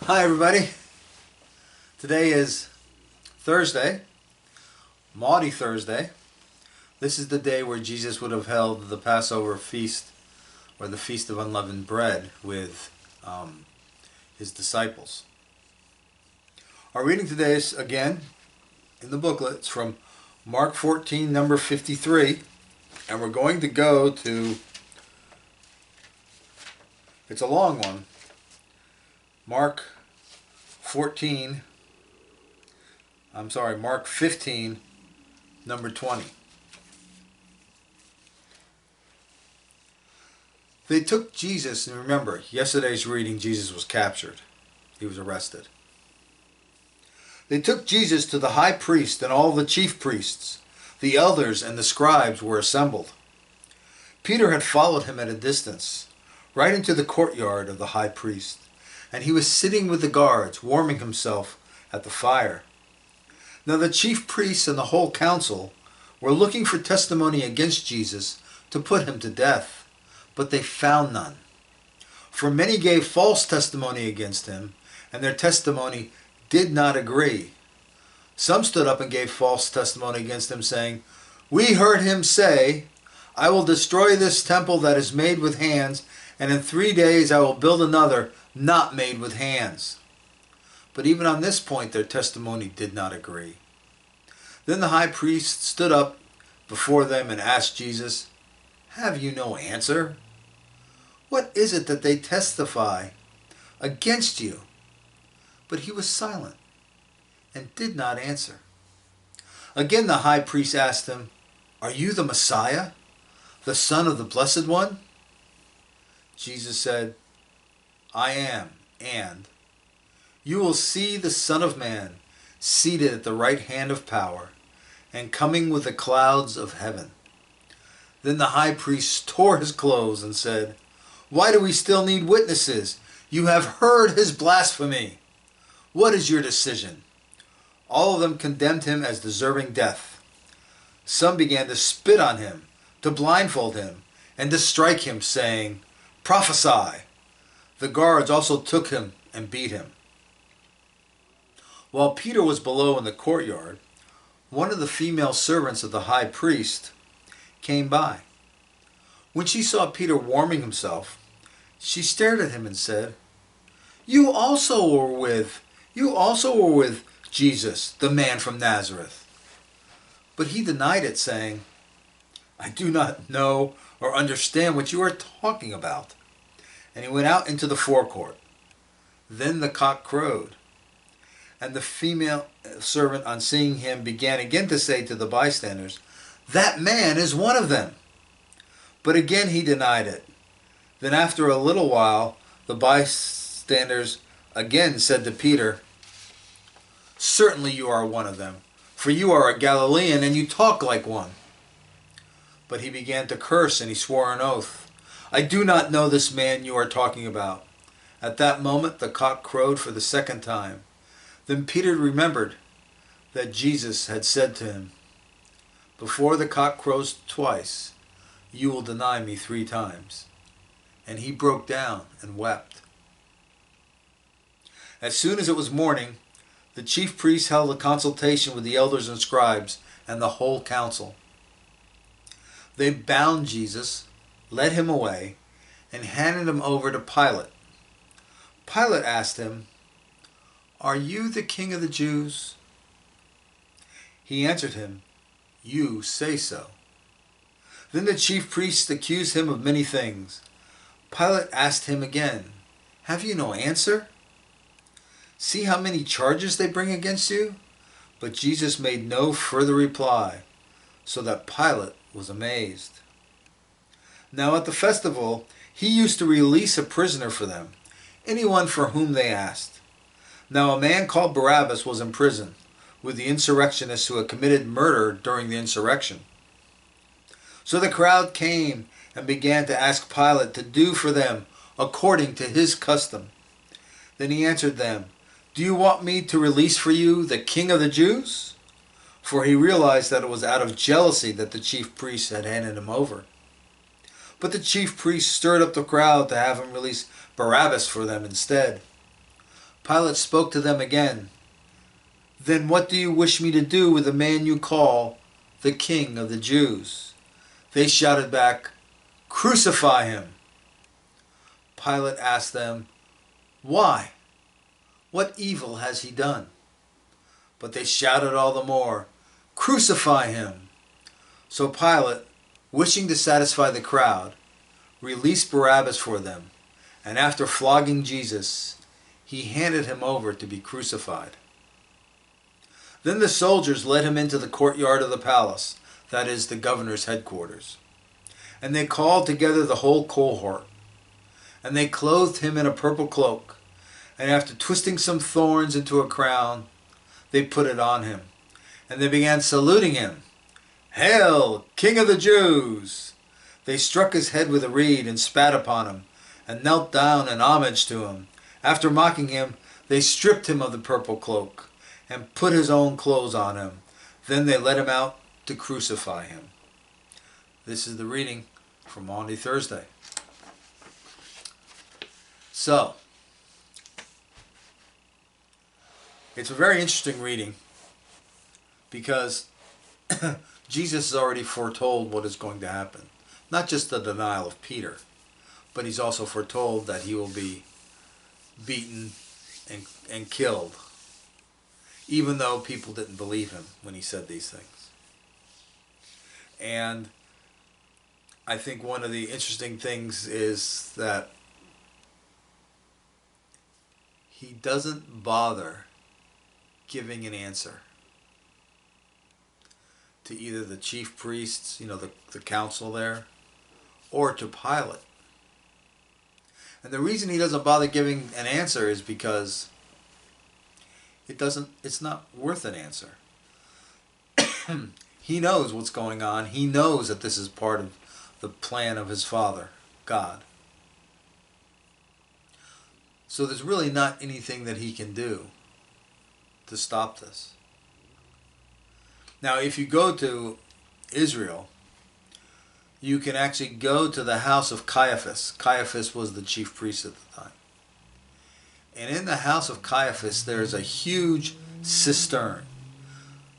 Hi everybody. Today is Thursday, Maundy Thursday. This is the day where Jesus would have held the Passover feast, or the Feast of Unleavened Bread, with his disciples. Our reading today is, again, in the booklet. It's from Mark 14, number 53. And we're going to go to, it's a long one, Mark 15, number 20. They took Jesus, and remember, yesterday's reading, Jesus was captured. He was arrested. They took Jesus to the high priest, and all the chief priests, the elders, and the scribes were assembled. Peter had followed him at a distance, right into the courtyard of the high priest, and he was sitting with the guards, warming himself at the fire. Now the chief priests and the whole council were looking for testimony against Jesus to put him to death, but they found none. For many gave false testimony against him, and their testimony did not agree. Some stood up and gave false testimony against him, saying, "We heard him say, 'I will destroy this temple that is made with hands, and in 3 days I will build another not made with hands.'" But even on this point their testimony did not agree. Then the high priest stood up before them and asked Jesus, "Have you no answer? What is it that they testify against you?" But he was silent and did not answer. Again the high priest asked him, "Are you the Messiah, the Son of the Blessed One?" Jesus said, "I am, and you will see the Son of Man seated at the right hand of power and coming with the clouds of heaven." Then the high priest tore his clothes and said, "Why do we still need witnesses? You have heard his blasphemy. What is your decision?" All of them condemned him as deserving death. Some began to spit on him, to blindfold him, and to strike him, saying, "Prophesy." The guards also took him and beat him. While Peter was below in the courtyard, one of the female servants of the high priest came by. When she saw Peter warming himself, she stared at him and said, You also were with Jesus, the man from Nazareth." But he denied it, saying, "I do not know or understand what you are talking about." And he went out into the forecourt. Then the cock crowed. And the female servant, on seeing him, began again to say to the bystanders, "That man is one of them." But again he denied it. Then after a little while, the bystanders again said to Peter, "Certainly you are one of them, for you are a Galilean and you talk like one." But he began to curse and he swore an oath, "I do not know this man you are talking about." At that moment the cock crowed for the second time. Then Peter remembered that Jesus had said to him, "Before the cock crows twice, you will deny me 3 times." And he broke down and wept. As soon as it was morning, the chief priests held a consultation with the elders and scribes and the whole council. They bound Jesus, led him away, and handed him over to Pilate. Pilate asked him, "Are you the king of the Jews?" He answered him, "You say so." Then the chief priests accused him of many things. Pilate asked him again, "Have you no answer? See how many charges they bring against you?" But Jesus made no further reply, so that Pilate was amazed. Now at the festival, he used to release a prisoner for them, anyone for whom they asked. Now a man called Barabbas was in prison with the insurrectionists who had committed murder during the insurrection. So the crowd came and began to ask Pilate to do for them according to his custom. Then he answered them, "Do you want me to release for you the king of the Jews?" For he realized that it was out of jealousy that the chief priests had handed him over. But the chief priests stirred up the crowd to have him release Barabbas for them instead. Pilate spoke to them again. Then what do you wish me to do with the man you call the King of the Jews? They shouted back, Crucify him! Pilate asked them, Why? What evil has he done? But they shouted all the more, Crucify him! So Pilate, wishing to satisfy the crowd, released Barabbas for them, and after flogging Jesus, he handed him over to be crucified. Then the soldiers led him into the courtyard of the palace, that is, the governor's headquarters. And they called together the whole cohort. And they clothed him in a purple cloak, and after twisting some thorns into a crown, they put it on him. And they began saluting him, Hail, King of the Jews! They struck his head with a reed and spat upon him, and knelt down in homage to him. After mocking him, they stripped him of the purple cloak, and put his own clothes on him. Then they led him out to crucify him. This is the reading from Maundy Thursday. So, it's a very interesting reading because Jesus has already foretold what is going to happen. Not just the denial of Peter, but he's also foretold that he will be beaten and killed, even though people didn't believe him when he said these things. And I think one of the interesting things is that he doesn't bother giving an answer to either the chief priests, the council there, or to Pilate. And the reason he doesn't bother giving an answer is because it's not worth an answer. He knows what's going on. He knows that this is part of the plan of his Father, God. So there's really not anything that he can do to stop this. Now, if you go to Israel, you can actually go to the house of Caiaphas. Caiaphas was the chief priest at the time. And in the house of Caiaphas, there's a huge cistern.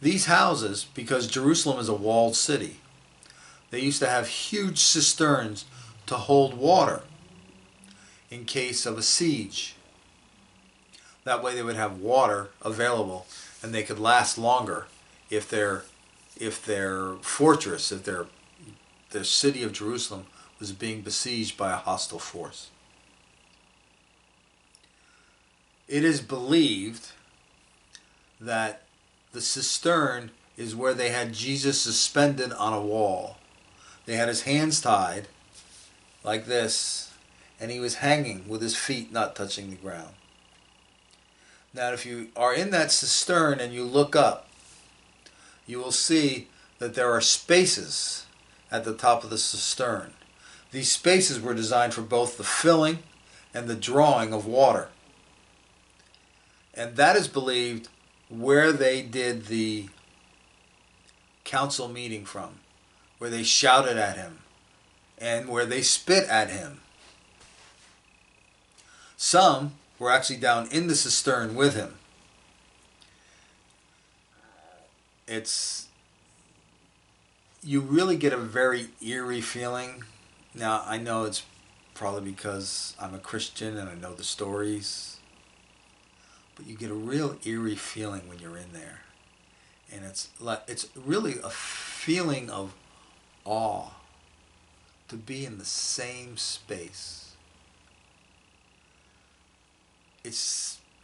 These houses, because Jerusalem is a walled city, they used to have huge cisterns to hold water in case of a siege. That way they would have water available and they could last longer if their fortress, if their city of Jerusalem was being besieged by a hostile force. It is believed that the cistern is where they had Jesus suspended on a wall. They had his hands tied like this, and he was hanging with his feet not touching the ground. Now, if you are in that cistern and you look up, you will see that there are spaces at the top of the cistern. These spaces were designed for both the filling and the drawing of water. And that is believed where they did the council meeting from, where they shouted at him and where they spit at him. Some were actually down in the cistern with him. You really get a very eerie feeling. Now, I know it's probably because I'm a Christian and I know the stories, but you get a real eerie feeling when you're in there. And it's really a feeling of awe to be in the same space.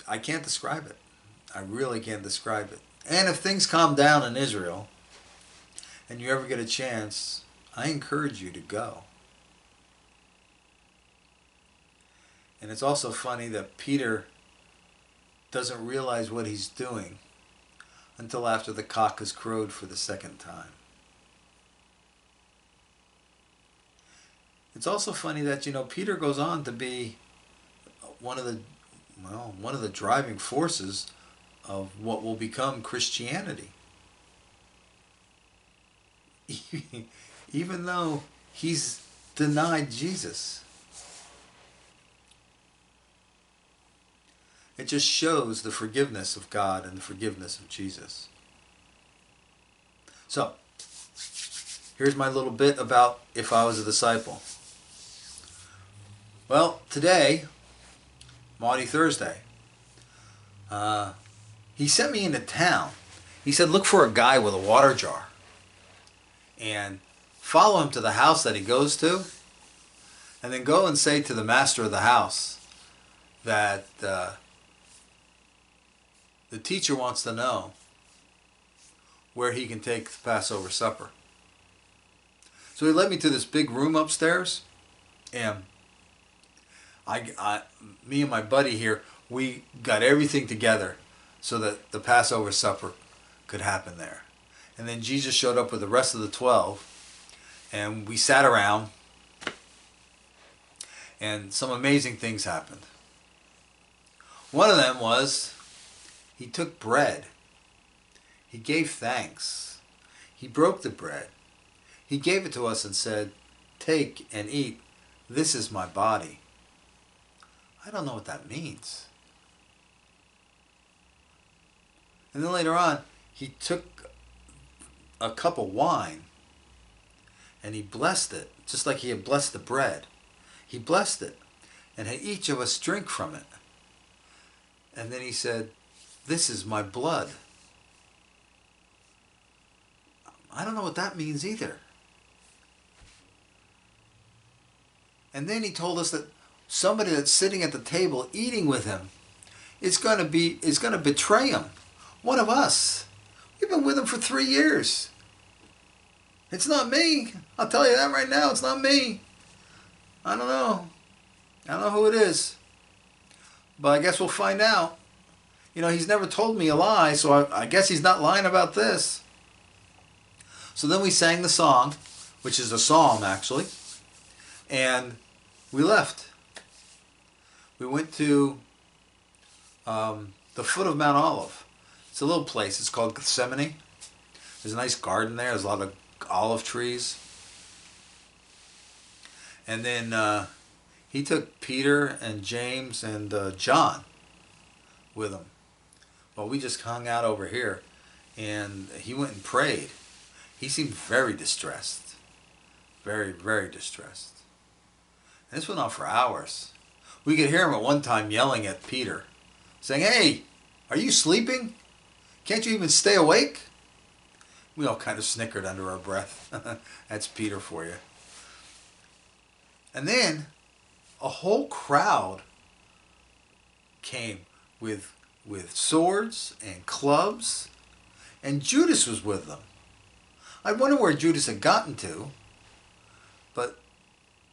I can't describe it. I really can't describe it. And if things calm down in Israel, and you ever get a chance, I encourage you to go. And it's also funny that Peter doesn't realize what he's doing until after the cock has crowed for the second time. It's also funny that, Peter goes on to be one of the driving forces of what will become Christianity. Even though he's denied Jesus. It just shows the forgiveness of God and the forgiveness of Jesus. So, here's my little bit about if I was a disciple. Well, today, Maundy Thursday, he sent me into town. He said, look for a guy with a water jar and follow him to the house that he goes to, and then go and say to the master of the house that the teacher wants to know where he can take the Passover supper. So he led me to this big room upstairs, and me and my buddy here, we got everything together so that the Passover supper could happen there. And then Jesus showed up with the rest of the 12, and we sat around, and some amazing things happened. One of them was he took bread. He gave thanks. He broke the bread. He gave it to us and said, take and eat. This is my body. I don't know what that means. And then later on, he took a cup of wine and he blessed it, just like he had blessed the bread. He blessed it and had each of us drink from it. And then he said, this is my blood. I don't know what that means either. And then he told us that somebody that's sitting at the table eating with him is going to betray him. One of us. We've been with him for 3 years. It's not me. I'll tell you that right now. It's not me. I don't know. I don't know who it is. But I guess we'll find out. You know, he's never told me a lie, so I guess he's not lying about this. So then we sang the song, which is a psalm actually, and we left. We went to the foot of Mount Olive. It's a little place. It's called Gethsemane. There's a nice garden there. There's a lot of olive trees. And then he took Peter and James and John with him. Well, we just hung out over here, and he went and prayed. He seemed very distressed. Very, very distressed. And this went on for hours. We could hear him at one time yelling at Peter, saying, hey, are you sleeping? Can't you even stay awake? We all kind of snickered under our breath. That's Peter for you. And then a whole crowd came with swords and clubs, and Judas was with them. I wonder where Judas had gotten to,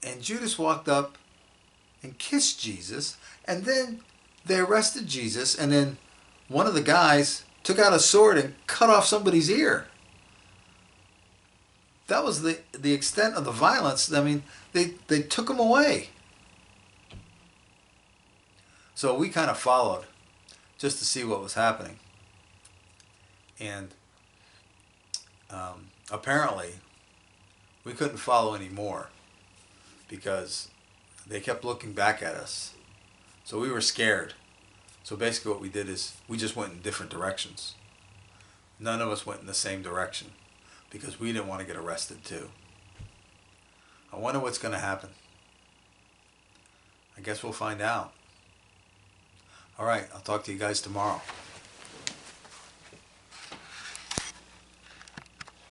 and Judas walked up and kissed Jesus, and then they arrested Jesus, and then one of the guys took out a sword and cut off somebody's ear. That was the extent of the violence. I mean, they took him away. So we kind of followed just to see what was happening. And apparently we couldn't follow anymore because they kept looking back at us. So we were scared. So basically what we did is we just went in different directions. None of us went in the same direction because we didn't want to get arrested too. I wonder what's going to happen. I guess we'll find out. All right, I'll talk to you guys tomorrow.